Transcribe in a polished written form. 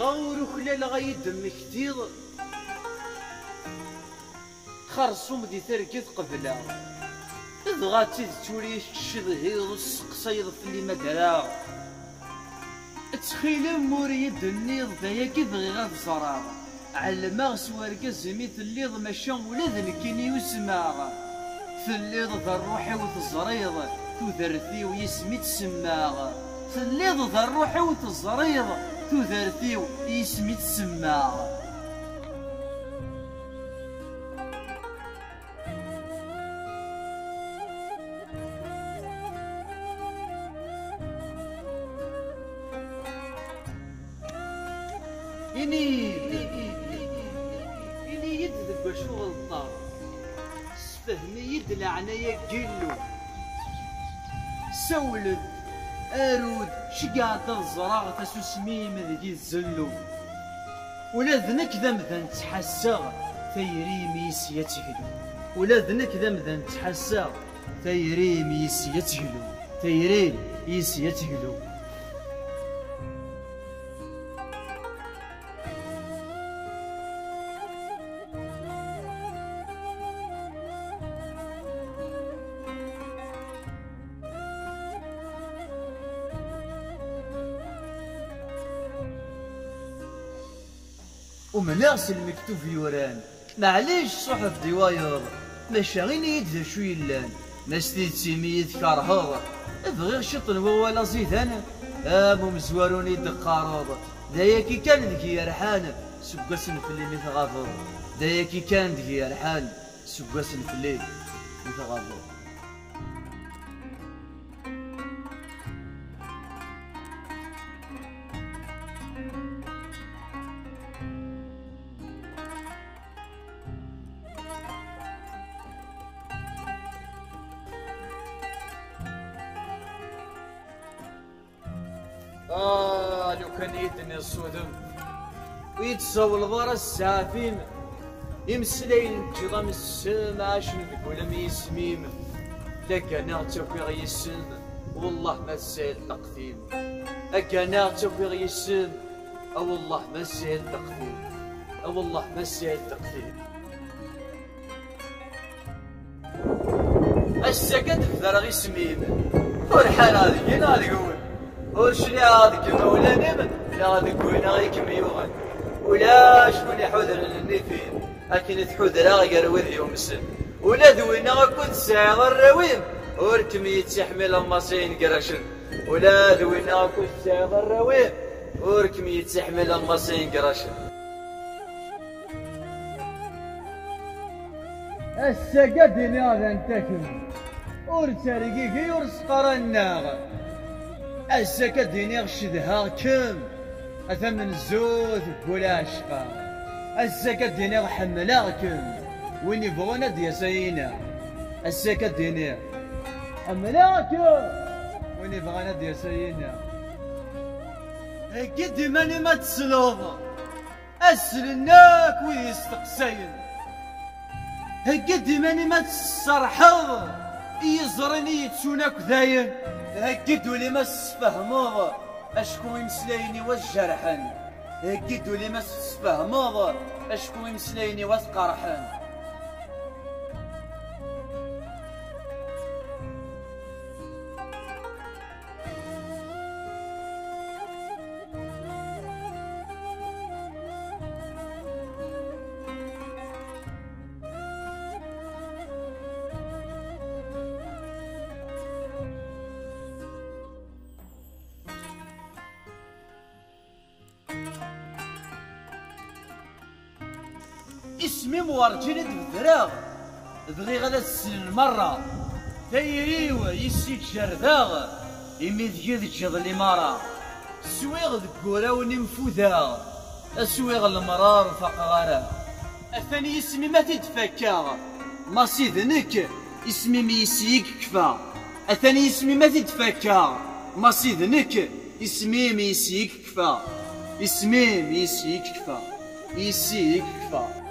غور وخلال غايد مكتيض خرصوم دي تركض قبلا إذ غاتي توريش الشظهيض والسقسيض في اللي مدراغ تخيل موريد النيض داياكي بغي غاد زراغ علماغ سواركا زميت الليض ماشا ولاد نكيني وسماغ ثليض ذا الروحي وتزريض تذرثي ويسمي تسماغ ثليض ذا الروحي وتزريض تذرثي ويسمي تسماغ إني يد ذب شغل الطار سفهمي يد العناية قلو سولد أرود شقعد الزراغ تسوسمي من ذي الزلو ولا ذنك ذمذا تحسغ ثيريم يسيتهلو ولا ذنك ذمذا تحسغ ثيريم يسيتهلو ثيريم يسيتهلو ومن يغسل المكتوب يوران معليش صحف ديوايض ماشا غير يد شو يلان ناس تيمي كارهض بغير شطن ولا زيدان مزواروني دقارض داياكي كان ذكي يرحان سقاسن في اللي مثغافض داياكي كان ذكي يرحان سقاسن في اللي مثغافض لو كان يدني الصدم ويتصول ضر السافيم يمسلين جضام السما عشان نقول ميسميم لكن توفيق يسم والله ما سهل تقديم لكن توفيق يسم او والله ما سهل تقديم او والله ما سهل تقديم السكن تفدر غي سميم فرحان هذيك انا نقول وشني هذيك مولانا لا هذيك وين غيكم يوغن ولا شكون يحوذر للنفين لكن تحوذر غير وذ يوم السن ولا ذوينا غكون ساعة الرويم وركم يتحمل المصين قرشن ولا ذوينا غكون ساعة الرويم وركم يتحمل المصين قرشن السقدني هذا انتكم ورترقيكي ورسقر الناغ السكديني غشدها كم أثمن الزوث بولاشقا السكديني غحملا كم وين يبغونا دياسينا السكديني حملا كم وين يبغونا دياسينا قد ماني ما تسلوض أسلناك ويستقسين قد ماني ما تسرحض يزرني يتسوناك ذاين هكدو لي ما تفهموض اشكو يمسلايني والجرحن هكدو لي ما تفهموض اشكو يمسلايني وثقرحن اسمي مورجيني دفدراغ بغي غادا تسلل مرة تايريو يسيك جرداغ يمي ذي تجيض الإمارة سويغ ذكورا ونمفوذا اسويغ المرار فقغارا الثاني اسمي ما تتفكا ماسي ذنك اسمي ميسيك كفا الثاني اسمي ما تتفكا ماسي ذنك اسمي ميسيك كفا اسمي ميسيك كفا يسيك كفا